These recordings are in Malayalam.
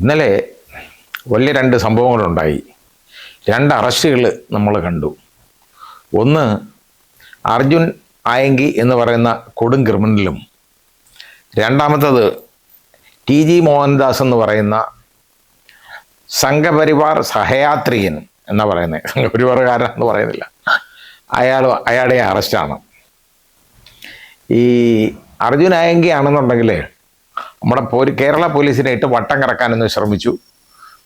ഇന്നലെ വലിയ രണ്ട് സംഭവങ്ങളുണ്ടായി. രണ്ട് അറസ്റ്റുകൾ നമ്മൾ കണ്ടു. ഒന്ന്, അർജുൻ ആയങ്കി എന്ന് പറയുന്ന കൊടും ക്രിമിനലും, രണ്ടാമത്തത് TG മോഹൻദാസ് എന്ന് പറയുന്ന സംഘപരിവാർ സഹയാത്രികൻ എന്നാ പറയുന്നത്. സംഘപരിവാറുകാരൻ എന്ന് പറയുന്നില്ല, അയാളുടെ അറസ്റ്റാണ്. ഈ അർജുൻ ആയങ്കി ആണെന്നുണ്ടെങ്കിൽ നമ്മുടെ കേരള പോലീസിനെ ഇട്ട് വട്ടം കറക്കാനൊന്ന് ശ്രമിച്ചു.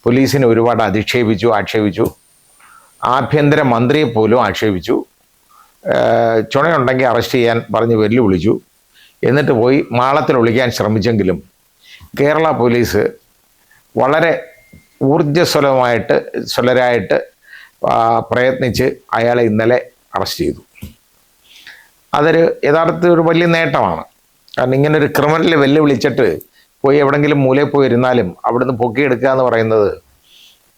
പോലീസിനെ ഒരുപാട് ആക്ഷേപിച്ചു. ആഭ്യന്തര മന്ത്രിയെ പോലും ആക്ഷേപിച്ചു. ചുണയുണ്ടെങ്കിൽ അറസ്റ്റ് ചെയ്യാൻ പറഞ്ഞ് വെല്ലുവിളിച്ചു. എന്നിട്ട് പോയി മാളത്തിൽ ഒളിക്കാൻ ശ്രമിച്ചെങ്കിലും കേരള പോലീസ് വളരെ ഊർജ്ജസ്വലരായിട്ട് പ്രയത്നിച്ച് അയാളെ ഇന്നലെ അറസ്റ്റ് ചെയ്തു. അതൊരു യഥാർത്ഥത്തിൽ ഒരു വലിയ നേട്ടമാണ്. കാരണം ഇങ്ങനൊരു ക്രിമിനലിനെ വെല്ലുവിളിച്ചിട്ട് പോയി എവിടെങ്കിലും മൂലയിൽ പോയി ഇരുന്നാലും അവിടുന്ന് പൊക്കിയെടുക്കുക എന്ന് പറയുന്നത്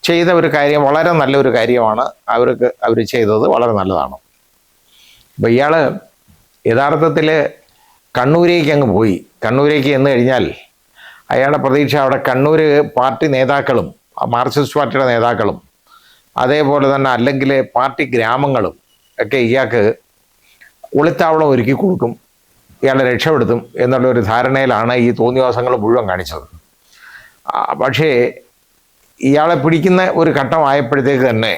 ചെയ്ത ഒരു കാര്യം, വളരെ നല്ലൊരു കാര്യമാണ്. അവർ ചെയ്തത് വളരെ നല്ലതാണ്. അപ്പോൾ ഇയാൾ യഥാർത്ഥത്തിൽ കണ്ണൂരേക്ക് അങ്ങ് പോയി. കണ്ണൂരേക്ക് ചെന്ന് കഴിഞ്ഞാൽ അയാളുടെ പ്രതീക്ഷ അവിടെ കണ്ണൂർ പാർട്ടി നേതാക്കളും മാർക്സിസ്റ്റ് പാർട്ടിയുടെ നേതാക്കളും അതേപോലെ തന്നെ അല്ലെങ്കിൽ പാർട്ടി ഗ്രാമങ്ങളും ഒക്കെ ഇയാൾക്ക് ഒളിത്താവളം ഒരുക്കി കൊടുക്കും, ഇയാളെ രക്ഷപ്പെടുത്തും എന്നുള്ളൊരു ധാരണയിലാണ് ഈ തോന്നിവാസങ്ങൾ മുഴുവൻ കാണിച്ചത്. പക്ഷേ ഇയാളെ പിടിക്കുന്ന ഒരു ഘട്ടമായപ്പോഴത്തേക്ക് തന്നെ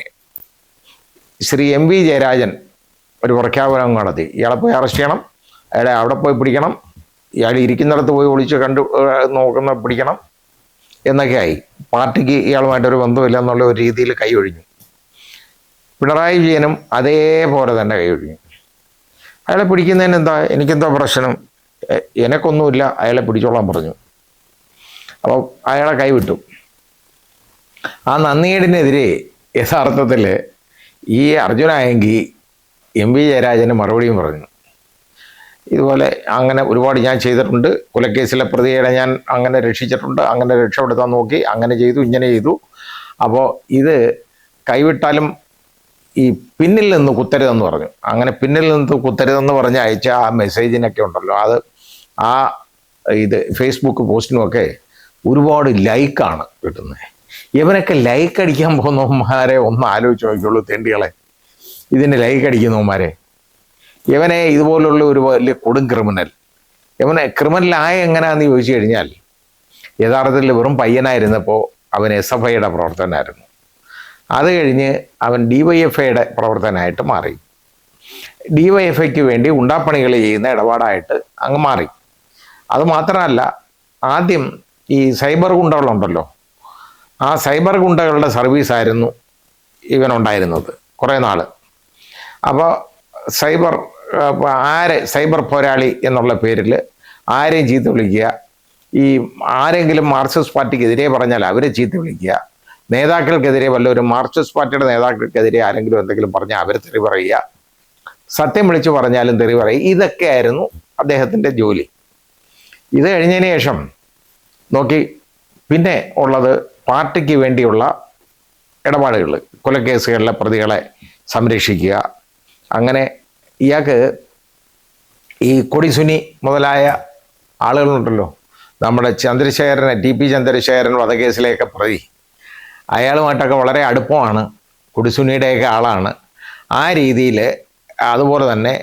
ശ്രീ MV ജയരാജൻ ഒരു പ്രഖ്യാപനം നടത്തി. ഇയാളെ പോയി അറസ്റ്റ് ചെയ്യണം, അയാളെ അവിടെ പോയി പിടിക്കണം, ഇയാൾ ഇരിക്കുന്നിടത്ത് പോയി ഒളിച്ച് നോക്കുന്ന പിടിക്കണം എന്നൊക്കെ ആയി. പാർട്ടിക്ക് ഇയാളുമായിട്ടൊരു ബന്ധമില്ല എന്നുള്ള ഒരു രീതിയിൽ കൈയൊഴിഞ്ഞു. പിണറായി വിജയനും അതേപോലെ തന്നെ കൈയൊഴിഞ്ഞു. അയാളെ പിടിക്കുന്നതിന് എന്താ, എനിക്കെന്താ പ്രശ്നം, എനക്കൊന്നുമില്ല, അയാളെ പിടിച്ചോളാൻ പറഞ്ഞു. അപ്പോൾ അയാളെ കൈവിട്ടു. ആ നന്ദികേടിനെതിരെ യഥാർത്ഥത്തിൽ ഈ അർജുനായെങ്കിൽ MV ജയരാജന് മറുപടിയും പറഞ്ഞു. ഇതുപോലെ അങ്ങനെ ഒരുപാട് ഞാൻ ചെയ്തിട്ടുണ്ട്, കൊലക്കേസിലെ പ്രതികളെ ഞാൻ അങ്ങനെ രക്ഷിച്ചിട്ടുണ്ട്, അങ്ങനെ രക്ഷപ്പെടുത്താൻ നോക്കി, അങ്ങനെ ചെയ്തു, ഇങ്ങനെ ചെയ്തു. അപ്പോൾ ഇത് കൈവിട്ടാലും ഈ പിന്നിൽ നിന്ന് കുത്തരുതെന്ന് പറഞ്ഞു. അങ്ങനെ പിന്നിൽ നിന്ന് കുത്തരുതെന്ന് പറഞ്ഞ് അയച്ച ആ മെസ്സേജിനൊക്കെ ഉണ്ടല്ലോ, ഇത് ഫേസ്ബുക്ക് പോസ്റ്റിനുമൊക്കെ ഒരുപാട് ലൈക്കാണ് കിട്ടുന്നത്. ഇവനൊക്കെ ലൈക്ക് അടിക്കാൻ പോകുന്നവന്മാരെ ഒന്ന് ആലോചിച്ച് നോക്കിയുള്ളൂ, തെണ്ടികളെ. ഇതിന് ലൈക്ക് അടിക്കുന്നവന്മാരെ, ഇവനെ ഇതുപോലുള്ള ഒരു വലിയ കൊടും ക്രിമിനൽ, ഇവനെ ക്രിമിനലായ എങ്ങനെയാണെന്ന് ചോദിച്ചു കഴിഞ്ഞാൽ യഥാർത്ഥത്തിൽ വെറും പയ്യനായിരുന്നപ്പോൾ അവൻ SFIയുടെ പ്രവർത്തനമായിരുന്നു. അത് കഴിഞ്ഞ് അവൻ DYFIയുടെ പ്രവർത്തനമായിട്ട് മാറി. DYFIക്ക് വേണ്ടി ഉണ്ടാപ്പണികൾ ചെയ്യുന്ന ഇടപാടായിട്ട് അങ്ങ് മാറി. അതുമാത്രമല്ല, ആദ്യം ഈ സൈബർ ഗുണ്ടകളുണ്ടല്ലോ, ആ സൈബർ ഗുണ്ടകളുടെ സർവീസായിരുന്നു ഇവനുണ്ടായിരുന്നത് കുറേ നാൾ. അപ്പോൾ സൈബർ പോരാളി എന്നുള്ള പേരിൽ ആരെയും ചീത്ത വിളിക്കുക, ഈ ആരെങ്കിലും മാർക്സിസ്റ്റ് പാർട്ടിക്കെതിരെ പറഞ്ഞാൽ അവരെ ചീത്ത വിളിക്കുക, നേതാക്കൾക്കെതിരെ വല്ലവരും മാർക്സിസ്റ്റ് പാർട്ടിയുടെ നേതാക്കൾക്കെതിരെ ആരെങ്കിലും എന്തെങ്കിലും പറഞ്ഞാൽ അവർ തെറി പറയുക, സത്യം വിളിച്ചു പറഞ്ഞാലും തെറി പറയുക. ഇതൊക്കെയായിരുന്നു അദ്ദേഹത്തിൻ്റെ ജോലി. ഇത് കഴിഞ്ഞതിന് ശേഷം നോക്കി പിന്നെ ഉള്ളത് പാർട്ടിക്ക് വേണ്ടിയുള്ള ഇടപാടുകൾ, കൊലക്കേസുകളിലെ പ്രതികളെ സംരക്ഷിക്കുക. അങ്ങനെ ഇയാൾക്ക് ഈ കൊടിസുനി മുതലായ ആളുകളുണ്ടല്ലോ, നമ്മുടെ ചന്ദ്രശേഖരനെ, TP ചന്ദ്രശേഖരൻ വധക്കേസിലെയൊക്കെ പ്രതി, അയാളുമായിട്ടൊക്കെ വളരെ അടുപ്പമാണ്, കൊടിസുനിയുടെയൊക്കെ ആളാണ്. ആ രീതിയിൽ അതുപോലെ തന്നെ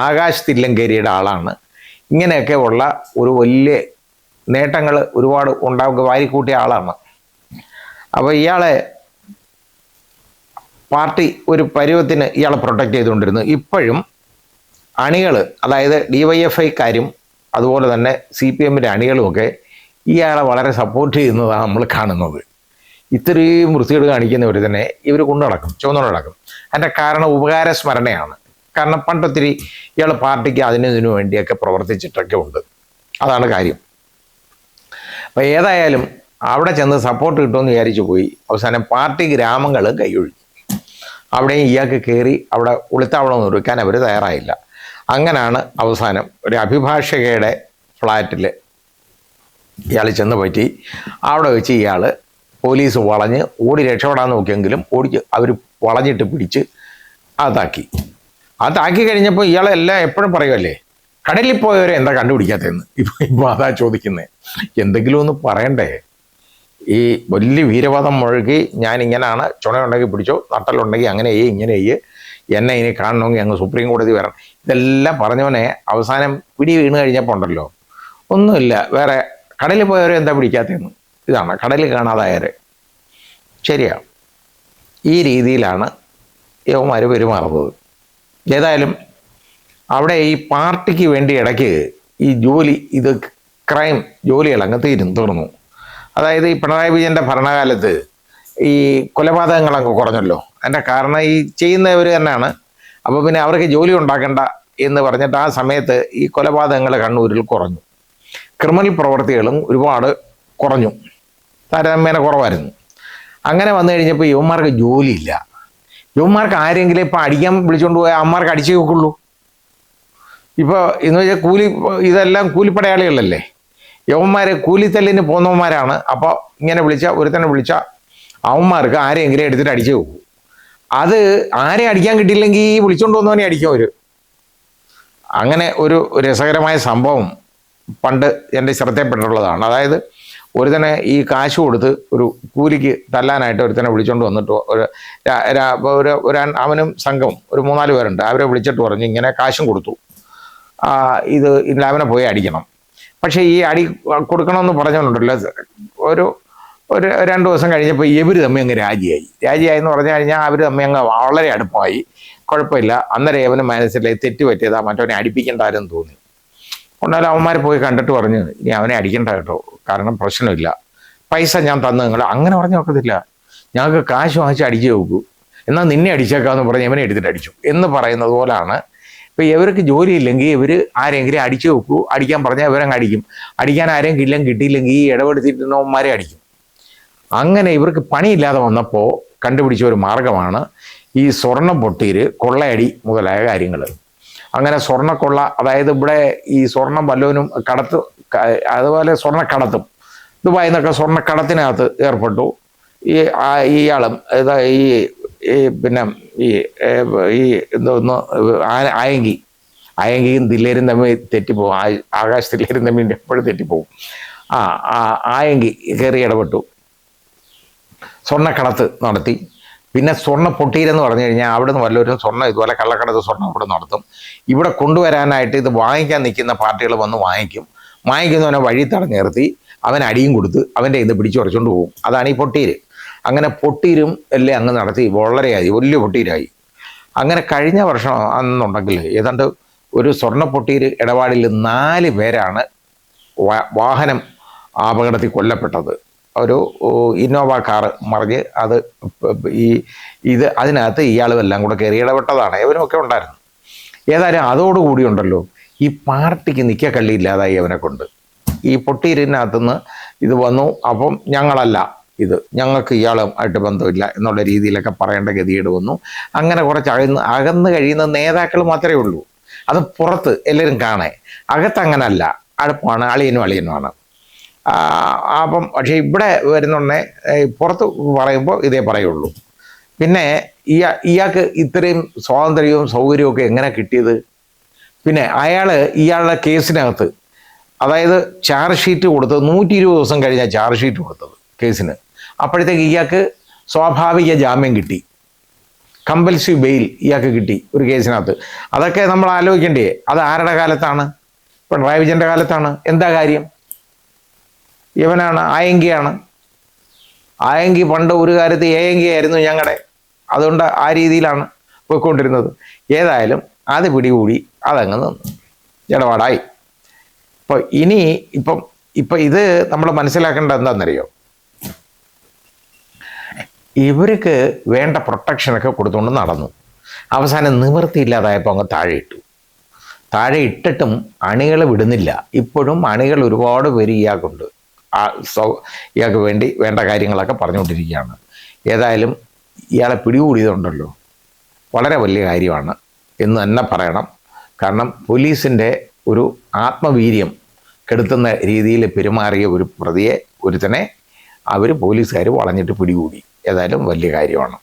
ആകാശ് തില്ലങ്കേരിയുടെ ആളാണ്. ഇങ്ങനെയൊക്കെ ഉള്ള ഒരു വലിയ നേട്ടങ്ങൾ ഒരുപാട് വാരിക്കൂട്ടിയ ആളാണ്. അപ്പോൾ ഇയാളെ പാർട്ടി ഒരു പരുവത്തിന് ഇയാളെ പ്രൊട്ടക്റ്റ് ചെയ്തുകൊണ്ടിരുന്നു. ഇപ്പോഴും അണികൾ, അതായത് DYFIക്കാരും അതുപോലെ തന്നെ CPMൻ്റെ അണികളുമൊക്കെ ഇയാളെ വളരെ സപ്പോർട്ട് ചെയ്യുന്നതാണ് നമ്മൾ കാണുന്നത്. ഇത്രയും വൃത്തികേട് കാണിക്കുന്നവർ തന്നെ ഇവർ കൊണ്ടു നടക്കും, ചുവന്നു നടക്കും. അതിൻ്റെ കാരണം ഉപകാര സ്മരണയാണ്. കാരണം പണ്ടൊത്തിരി ഇയാൾ പാർട്ടിക്ക് ഇതിനു വേണ്ടിയൊക്കെ പ്രവർത്തിച്ചിട്ടൊക്കെ ഉണ്ട്. അതാണ് കാര്യം. അപ്പോൾ ഏതായാലും അവിടെ ചെന്ന് സപ്പോർട്ട് കിട്ടുമെന്ന് വിചാരിച്ചു പോയി. അവസാനം പാർട്ടി ഗ്രാമങ്ങൾ കൈയൊഴിഞ്ഞു. അവിടെയും ഇയാൾക്ക് കയറി അവിടെ ഒളിത്താവളം ഒരുക്കാൻ അവർ തയ്യാറായില്ല. അങ്ങനെയാണ് അവസാനം ഒരു അഭിഭാഷകയുടെ ഫ്ലാറ്റിൽ ഇയാൾ ചെന്ന് പറ്റി. അവിടെ വെച്ച് ഇയാൾ പോലീസ് വളഞ്ഞ് ഓടി രക്ഷപ്പെടാൻ നോക്കിയെങ്കിലും അവർ വളഞ്ഞിട്ട് പിടിച്ച് അതാക്കി കഴിഞ്ഞപ്പോൾ ഇയാളെല്ലാം എപ്പോഴും പറയുമല്ലേ, കടലിൽ പോയവരെ എന്താ കണ്ടുപിടിക്കാത്തതെന്ന്. ഇപ്പോൾ അതാ ചോദിക്കുന്നത്. എന്തെങ്കിലും ഒന്ന് പറയണ്ടേ. ഈ വലിയ വീരവാദം മുഴുകി ഞാൻ ഇങ്ങനെയാണ്, ചുണയുണ്ടെങ്കിൽ പിടിച്ചോ, നട്ടലുണ്ടെങ്കിൽ അങ്ങനെ ഇങ്ങനെ എന്നെ ഇനി കാണണമെങ്കിൽ അങ്ങ് സുപ്രീം കോടതി വരണം, ഇതെല്ലാം പറഞ്ഞവനെ അവസാനം പിടി വീണ് കഴിഞ്ഞപ്പോൾ ഉണ്ടല്ലോ, ഒന്നുമില്ല, വേറെ കടലിൽ പോയവരെ എന്താ പിടിക്കാത്തതെന്ന്. ഇതാണ് കടലിൽ കാണാതായവരെ. ശരിയാ, ഈ രീതിയിലാണ് യവന്മാർ പെരുമാറുന്നത്. ഏതായാലും അവിടെ ഈ പാർട്ടിക്ക് വേണ്ടി ഇടയ്ക്ക് ഈ ജോലി, ഇത് ക്രൈം ജോലികൾ അങ്ങ് തീർന്നു. അതായത് ഈ പിണറായി വിജയൻ്റെ ഭരണകാലത്ത് ഈ കൊലപാതകങ്ങളങ്ങ് കുറഞ്ഞല്ലോ. അതിൻ്റെ കാരണം ഈ ചെയ്യുന്നവർ തന്നെയാണ്. അപ്പോൾ പിന്നെ അവർക്ക് ജോലി ഉണ്ടാക്കണ്ട എന്ന് പറഞ്ഞിട്ട് ആ സമയത്ത് ഈ കൊലപാതകങ്ങൾ കണ്ണൂരിൽ കുറഞ്ഞു. ക്രിമിനൽ പ്രവർത്തികളും ഒരുപാട് കുറഞ്ഞു, താരതമ്യേന കുറവായിരുന്നു. അങ്ങനെ വന്നു കഴിഞ്ഞപ്പോൾ യുവന്മാർക്ക് ജോലിയില്ല. യുവന്മാർക്ക് ആരെങ്കിലും ഇപ്പം അടിക്കാൻ വിളിച്ചുകൊണ്ട് പോയാൽ അമ്മമാർക്ക് അടിച്ചേ വെക്കുള്ളൂ. ഇപ്പോൾ എന്ന് വെച്ചാൽ ഇതെല്ലാം കൂലിപ്പടയാളികളല്ലേ, യവന്മാർ കൂലിത്തല്ലിന് പോകുന്നവന്മാരാണ്. അപ്പോൾ ഇങ്ങനെ ഒരുത്തനെ വിളിച്ച അവന്മാർക്ക് ആരെങ്കിലും എടുത്തിട്ട് അടിച്ചേ വെക്കും. അത് ആരെ അടിക്കാൻ കിട്ടിയില്ലെങ്കിൽ ഈ വിളിച്ചുകൊണ്ട് വന്നവനെ അടിക്കും അവർ. അങ്ങനെ ഒരു രസകരമായ സംഭവം പണ്ട് എൻ്റെ ശ്രദ്ധയിൽപ്പെട്ടിട്ടുള്ളതാണ്. അതായത് ഒരുത്തനെ ഈ കാശ് കൊടുത്ത് ഒരു കൂലിക്ക് തല്ലാനായിട്ട് ഒരുത്തനെ വിളിച്ചുകൊണ്ട് വന്നിട്ട് അവനും സംഘം ഒരു 3-4 പേരുണ്ട്. അവരെ വിളിച്ചിട്ട് പറഞ്ഞു ഇങ്ങനെ കാശും കൊടുത്തു, ഇത് അവനെ പോയി അടിക്കണം. പക്ഷേ ഈ അടി കൊടുക്കണമെന്ന് പറഞ്ഞുകൊണ്ടല്ലോ, ഒരു 2 ദിവസം കഴിഞ്ഞപ്പോൾ ഇവർ തമ്മിൽ അങ്ങ് രാജിയായി എന്ന് പറഞ്ഞു കഴിഞ്ഞാൽ അവർ തമ്മിൽ അങ്ങ് വളരെ അടുപ്പമായി. കുഴപ്പമില്ല, അന്നേരം അവന് മനസ്സിലായി തെറ്റ് പറ്റിയതാ, മറ്റവനെ അടിപ്പിക്കേണ്ടാരെന്ന് തോന്നി. കൊണ്ടാലും അവന്മാർ പോയി കണ്ടിട്ട് പറഞ്ഞു ഇനി അവനെ അടിക്കണ്ട കേട്ടോ, കാരണം പ്രശ്നമില്ല, പൈസ ഞാൻ തന്നു നിങ്ങൾ. അങ്ങനെ പറഞ്ഞു നോക്കത്തില്ല, ഞങ്ങൾക്ക് കാശ് വാങ്ങിച്ച് അടിച്ചു നോക്കൂ, എന്നാൽ നിന്നെ അടിച്ചേക്കാന്ന് പറഞ്ഞ് ഇവനെ എടുത്തിട്ട് അടിച്ചു എന്ന് പറയുന്നത് പോലാണ്. ഇപ്പം ഇവർക്ക് ജോലിയില്ലെങ്കിൽ ഇവർ ആരെങ്കിലും അടിച്ചു നോക്കൂ, അടിക്കാൻ പറഞ്ഞാൽ ഇവരങ്ങ് അടിക്കും. അടിക്കാൻ ആരെങ്കിലും കിട്ടിയില്ലെങ്കിൽ ഈ ഇടപെടുത്തിയിരുന്നവന്മാരെ അടിക്കും. അങ്ങനെ ഇവർക്ക് പണിയില്ലാതെ വന്നപ്പോൾ കണ്ടുപിടിച്ച ഒരു മാർഗമാണ് ഈ സ്വർണം പൊട്ടീര്, കൊള്ളയടി മുതലായ കാര്യങ്ങൾ. അങ്ങനെ സ്വർണ്ണക്കൊള്ള, അതായത് ഇവിടെ ഈ സ്വർണം വല്ലവനും അതുപോലെ സ്വർണ്ണക്കടത്തും, ദുബായിൽ നിന്നൊക്കെ സ്വർണ്ണക്കടത്തിനകത്ത് ഏർപ്പെട്ടു. ഇയാളും പിന്നെ എന്തോന്ന് ആയെങ്കിലും ദില്ലേരും തമ്മിൽ തെറ്റിപ്പോവും, ആകാശ് ദില്ലേരും തമ്മിൽ എപ്പോഴും തെറ്റിപ്പോവും. ആയെങ്കി കയറി ഇടപെട്ടു, സ്വർണ്ണക്കടത്ത് നടത്തി. പിന്നെ സ്വർണ്ണ പൊട്ടീരെന്ന് പറഞ്ഞു കഴിഞ്ഞാൽ അവിടെ നിന്ന് വല്ലവരും സ്വർണ്ണം ഇതുപോലെ കള്ളക്കടത്ത് സ്വർണ്ണം ഇവിടെ നടത്തും. ഇവിടെ കൊണ്ടുവരാനായിട്ട് ഇത് വാങ്ങിക്കാൻ നിൽക്കുന്ന പാർട്ടികൾ വന്ന് വാങ്ങിക്കുന്നവനെ വഴി തടഞ്ഞു നിർത്തി അവൻ അടിയും കൊടുത്ത് അവൻ്റെ ഇത് പിടിച്ചു കുറച്ചുകൊണ്ട് പോകും. അതാണ് ഈ പൊട്ടീര്. അങ്ങനെ പൊട്ടീരും എല്ലാം അങ്ങ് നടത്തി വളരെയായി, വലിയ പൊട്ടീരായി. അങ്ങനെ കഴിഞ്ഞ വർഷം അന്നുണ്ടെങ്കിൽ ഏതാണ്ട് ഒരു സ്വർണ്ണ പൊട്ടീര് ഇടപാടിൽ 4 പേരാണ് വാഹനം അപകടത്തിൽ കൊല്ലപ്പെട്ടത്. ഒരു ഇന്നോവ കാറ് മറിഞ്ഞ് അതിനകത്ത് ഇയാളും എല്ലാം കൂടെ കയറി ഇടപെട്ടതാണ്. ഇവനുമൊക്കെ ഉണ്ടായിരുന്നു. ഏതായാലും അതോടുകൂടി ഉണ്ടല്ലോ ഈ പാർട്ടിക്ക് നിൽക്കക്കള്ളി ഇല്ലാതായി അവനെ കൊണ്ട്. ഈ പൊട്ടീരിനകത്തുനിന്ന് ഇത് വന്നു. അപ്പം ഞങ്ങളല്ല ഇത്, ഞങ്ങൾക്ക് ഇയാളുമായിട്ട് ബന്ധമില്ല എന്നുള്ള രീതിയിലൊക്കെ പറയേണ്ട ഗതികേട് വന്നു. അങ്ങനെ കുറച്ച് അകന്ന് കഴിയുന്ന നേതാക്കൾ മാത്രമേ ഉള്ളൂ. അത് പുറത്ത് എല്ലാവരും കാണേ, അകത്തങ്ങനല്ല, അടുപ്പാണ്, അളിയനുമാണ്. അപ്പം പക്ഷേ ഇവിടെ വരുന്നുണ്ടേ പുറത്ത് പറയുമ്പോൾ ഇതേ പറയുള്ളൂ. പിന്നെ ഇയാൾക്ക് ഇത്രയും സ്വാതന്ത്ര്യവും സൗകര്യവും ഒക്കെ എങ്ങനെ കിട്ടിയത്? പിന്നെ ഇയാളുടെ കേസിനകത്ത്, അതായത് ചാർജ് ഷീറ്റ് കൊടുത്തത് 120 ദിവസം കഴിഞ്ഞാൽ ചാർജ് ഷീറ്റ് കൊടുത്തത് കേസിന്. അപ്പോഴത്തേക്ക് ഇയാൾക്ക് സ്വാഭാവിക ജാമ്യം കിട്ടി, കമ്പൽസറി ബെയിൽ ഇയാൾക്ക് കിട്ടി ഒരു കേസിനകത്ത്. അതൊക്കെ നമ്മൾ ആലോചിക്കേണ്ടേ. അത് ആരുടെ കാലത്താണ്? പിണറായി വിജയൻ്റെ കാലത്താണ്. എന്താ കാര്യം? ഇവനാണ്, ആയെങ്കി പണ്ട് ഒരു കാലത്ത് ആയിരുന്നു ഞങ്ങളുടെ. അതുകൊണ്ട് ആ രീതിയിലാണ് പോയിക്കൊണ്ടിരുന്നത്. ഏതായാലും അത് പിടികൂടി അതങ്ങ് നിന്നു, ഇടപാടായി. ഇപ്പം ഇത് നമ്മൾ മനസ്സിലാക്കേണ്ടത് എന്താണെന്നറിയോ? ഇവർക്ക് വേണ്ട പ്രൊട്ടക്ഷനൊക്കെ കൊടുത്തുകൊണ്ട് നടന്നു. അവസാനം നിവൃത്തിയില്ലാതായപ്പോൾ അങ്ങ് താഴെ ഇട്ടിട്ടും അണികൾ വിടുന്നില്ല. ഇപ്പോഴും അണികൾ ഒരുപാട് പേര് ഇയാൾക്കുണ്ട്. ഇയാൾക്ക് വേണ്ടി വേണ്ട കാര്യങ്ങളൊക്കെ പറഞ്ഞുകൊണ്ടിരിക്കുകയാണ്. ഏതായാലും ഇയാളെ പിടികൂടിയതുണ്ടല്ലോ വളരെ വലിയ കാര്യമാണ് എന്ന് തന്നെ പറയണം. കാരണം പോലീസിൻ്റെ ഒരു ആത്മവീര്യം കെടുത്തുന്ന രീതിയിൽ പെരുമാറിയ ഒരുത്തനെ പോലീസുകാർ വളഞ്ഞിട്ട് പിടികൂടി. ഏതായാലും വലിയ കാര്യമാണ്.